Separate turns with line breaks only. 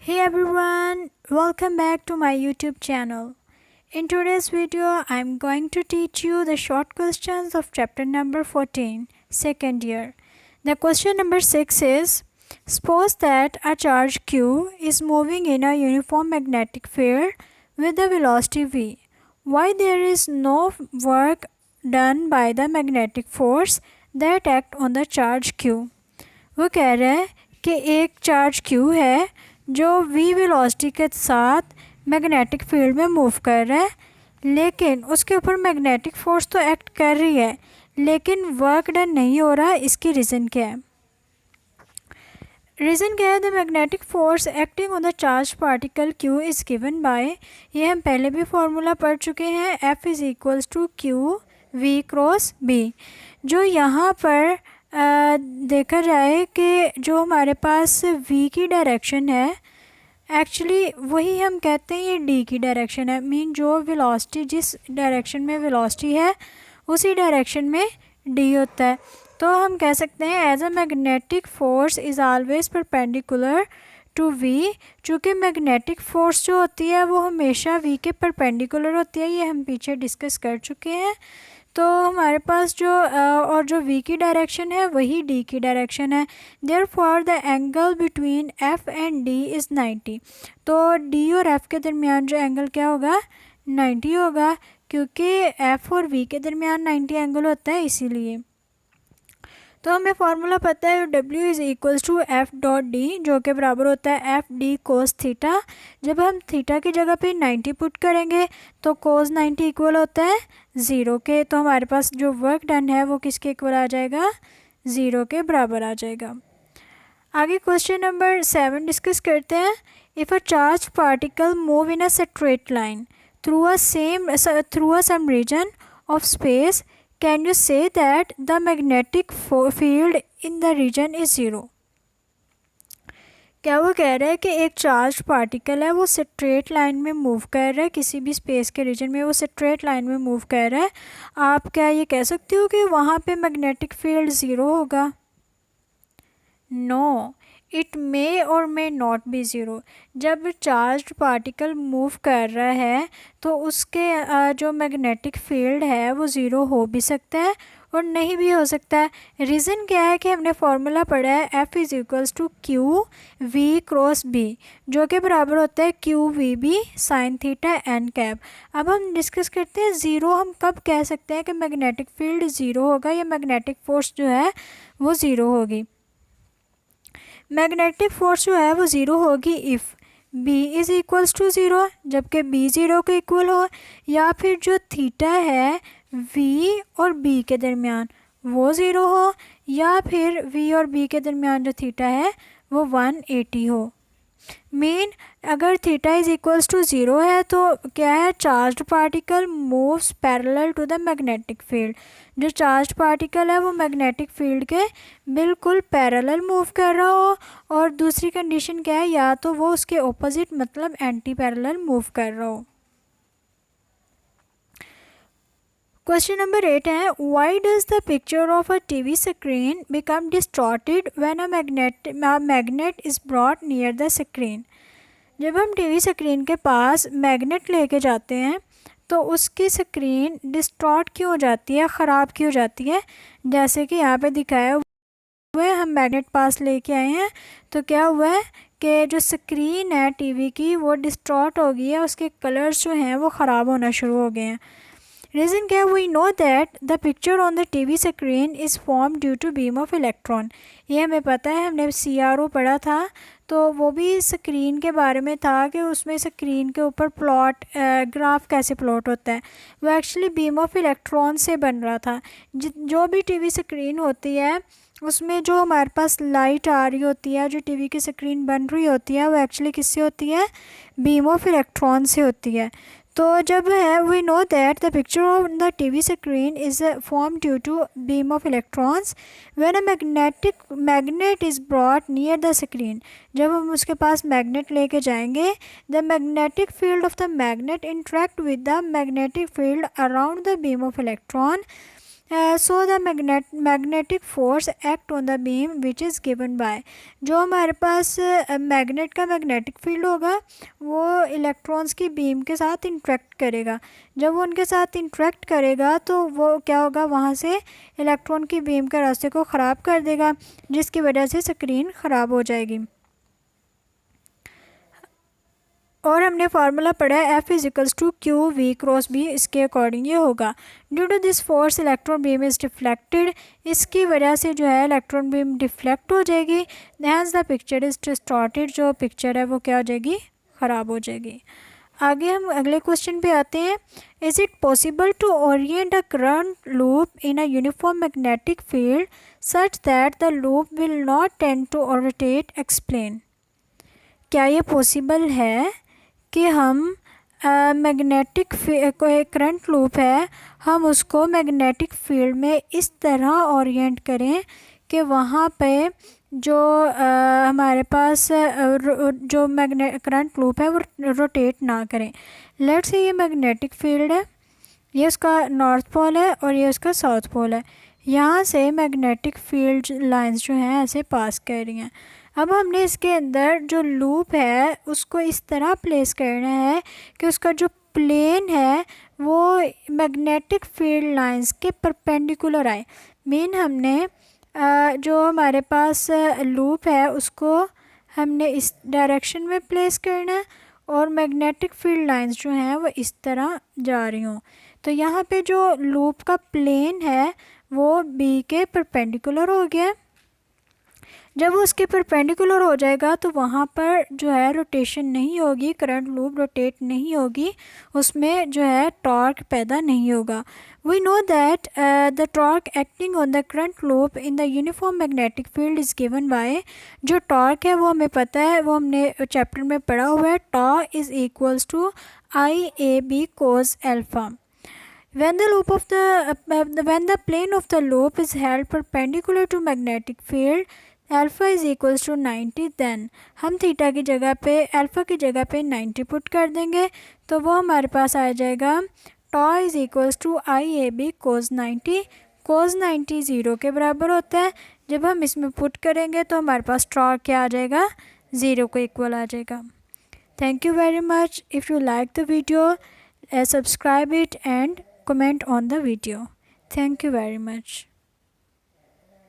Hey everyone, welcome back to my YouTube channel. In today's video, I'm going to teach you the short questions of chapter number 14, second year. The question number 6 is, suppose that a charge q is moving in a uniform magnetic field with the velocity v. Why there is no work done by the magnetic force that act on the charge q? वो कह रहा है कि एक charge q है जो v velocity के साथ मैग्नेटिक फील्ड में मूव कर रहा है, लेकिन उसके ऊपर मैग्नेटिक फोर्स तो एक्ट कर रही है लेकिन वर्क डन नहीं हो रहा। इसकी रीज़न क्या है? रीज़न क्या है? The magnetic force acting on the charge particle q is given by, ये हम पहले भी फार्मूला पढ़ चुके हैं, F is equals to q v cross b। जो यहाँ पर देखा जाए कि जो हमारे पास v की डायरेक्शन है, एक्चुअली वही हम कहते हैं ये d की डायरेक्शन है। मीन जो वेलोसिटी जिस डायरेक्शन में वेलोसिटी है उसी डायरेक्शन में d होता है। तो हम कह सकते हैं as a magnetic force is always perpendicular to v। चूँकि मैग्नेटिक फोर्स जो होती है वो हमेशा v के परपेंडिकुलर होती है, ये हम पीछे डिस्कस कर चुके हैं। तो हमारे पास जो v की डायरेक्शन है वही d की डायरेक्शन है। Therefore the angle between f and d is 90। तो d और f के दरमियान जो एंगल क्या होगा? 90 होगा, क्योंकि f और v के दरमियान 90 एंगल होता है इसीलिए। तो हमें फार्मूला पता है W is equals to F dot D, जो कि बराबर होता है एफ डी कोस थीटा। जब हम थीटा की जगह पे 90 पुट करेंगे तो कोस 90 इक्वल होता है 0 के। तो हमारे पास जो वर्क डन है वो किसके इक्वल आ जाएगा? 0 के बराबर आ जाएगा। आगे क्वेश्चन नंबर 7 डिस्कस करते हैं। If a charge particle move in a straight line through a some region of space, can you say that the magnetic field in the region is 0? क्या वो कह रहा है कि एक चार्ज पार्टिकल है वो स्ट्रेट लाइन में मूव कर रहा है, किसी भी स्पेस के रीजन में वो स्ट्रेट लाइन में मूव कर रहा है। आप क्या ये कह सकते हो कि वहाँ पे मैग्नेटिक फील्ड 0 होगा? नो, इट मे और मे नॉट बी ज़ीरो। जब चार्ज पार्टिकल मूव कर रहा है तो उसके जो मैग्नेटिक फील्ड है वो ज़ीरो हो भी सकता है और नहीं भी हो सकता है। रीज़न क्या है कि हमने फार्मूला पढ़ा है F is equals to q v cross b, जो कि बराबर होता है q v b sine theta n cap. अब हम डिस्कस करते हैं ज़ीरो हम कब कह सकते हैं कि मैग्नेटिक फील्ड ज़ीरो होगा या मैग्नेटिक फोर्स जो है वो ज़ीरो होगी। मैग्नेटिक फोर्स जो है वो ज़ीरो होगी if b is equals to zero, जबकि b ज़ीरो के इक्वल हो, या फिर जो थीटा है v और b के दरमियान वो ज़ीरो हो, या फिर v और b के दरमियान जो थीटा है वो 180 हो। मीन अगर theta is equals to zero है तो क्या है? Charged particle moves parallel to the magnetic field. जो चार्ज्ड पार्टिकल है वो मैग्नेटिक फील्ड के बिल्कुल पैरेलल मूव कर रहा हो, और दूसरी कंडीशन क्या है? या तो वो उसके ऑपोजिट मतलब एंटी पैरेलल मूव कर रहा हो। क्वेश्चन नंबर 8 है, why does the picture of a TV screen become distorted when a magnet is brought near the screen? जब हम टीवी स्क्रीन के पास मैग्नेट लेके जाते हैं तो उसकी स्क्रीन डिस्टॉर्ट क्यों हो जाती है, ख़राब क्यों हो जाती है? जैसे कि यहाँ पे दिखाया हुआ है, हम मैग्नेट पास लेके आए हैं तो क्या हुआ है कि जो स्क्रीन है टीवी की वो डिस्टॉर्ट हो गई है, उसके कलर्स जो हैं वो ख़राब होना शुरू हो गए हैं। रीज़न क्या है? We know that the picture on the TV screen is form due to beam of electron. ये हमें पता है, हमने CRO पढ़ा था, तो वो भी स्क्रीन के बारे में था कि उसमें स्क्रीन के ऊपर प्लॉट ग्राफ कैसे प्लॉट होता है। वो एक्चुअली बीम ऑफ इलेक्ट्रॉन से बन रहा था। जो भी टीवी स्क्रीन होती है उसमें जो हमारे पास लाइट आ रही होती है, जो टीवी की स्क्रीन बन रही होती है, वो एक्चुअली किससे होती है? बीम ऑफ इलेक्ट्रॉन से होती है। तो जब है we know that the picture of the TV screen is form due to beam of electrons when a magnet is brought near the screen. जब हम उसके पास मैग्नेट लेके जाएंगे, the magnetic field of the magnet interact with the magnetic field around the beam of electron so the magnetic force act on the beam which is given by, जो हमारे पास magnet का मैग्नेटिक फील्ड होगा वो electrons की beam के साथ interact करेगा। जब वो उनके साथ इंटरेक्ट करेगा तो वो क्या होगा, वहाँ से इलेक्ट्रॉन की बीम के रास्ते को ख़राब कर देगा, जिसकी वजह से स्क्रीन ख़राब हो जाएगी। और हमने फार्मूला पढ़ा है F is equals to q v cross B, इसके अकॉर्डिंग ये होगा। Due to this force electron beam is deflected, इसकी वजह से जो है इलेक्ट्रॉन बीम डिफ्लेक्ट हो जाएगी। Hence the picture is distorted, जो पिक्चर है वो क्या हो जाएगी, ख़राब हो जाएगी। आगे हम अगले क्वेश्चन पे आते हैं। Is it possible to orient a current loop in a uniform magnetic field such that the loop will not tend to rotate, explain. क्या ये पॉसिबल है कि हम मैग्नेटिक कोई करंट लूप है, हम उसको मैग्नेटिक फील्ड में इस तरह ओरिएंट करें कि वहाँ पे जो हमारे पास जो करंट लूप है वो रोटेट ना करें। लेट्स से ये मैग्नेटिक फील्ड है, ये उसका नॉर्थ पोल है और ये उसका साउथ पोल है। यहाँ से मैग्नेटिक फील्ड लाइंस जो हैं ऐसे पास कर रही हैं। अब हमने इसके अंदर जो लूप है उसको इस तरह प्लेस करना है कि उसका जो प्लेन है वो मैग्नेटिक फील्ड लाइंस के परपेंडिकुलर आए। मीन हमने जो हमारे पास लूप है उसको हमने इस डायरेक्शन में प्लेस करना है और मैग्नेटिक फील्ड लाइंस जो हैं वो इस तरह जा रही हों। तो यहाँ पे जो लूप का प्लेन है वो बी के परपेंडिकुलर हो गया। जब वो उसके परपेंडिकुलर हो जाएगा तो वहाँ पर जो है रोटेशन नहीं होगी, करंट लूप रोटेट नहीं होगी, उसमें जो है टॉर्क पैदा नहीं होगा। We know that the torque acting on the current loop in the uniform magnetic field is given by, जो टॉर्क है वो हमें पता है, वो हमने चैप्टर में पढ़ा हुआ है। Tau is equals to IAB cos alpha. When the plane of the loop is held perpendicular to magnetic field alpha is equals to 90, then हम थीटा की जगह पे अल्फ़ा की जगह पे 90 पुट कर देंगे तो वो हमारे पास आ जाएगा tau is equals to IAB cos 90। cos 90 zero के बराबर होता है। जब हम इसमें पुट करेंगे तो हमारे पास टॉ क्या आ जाएगा, ज़ीरो को इक्वल आ जाएगा। Thank you very much. If you like the video, subscribe it and comment on the video. Thank you very much.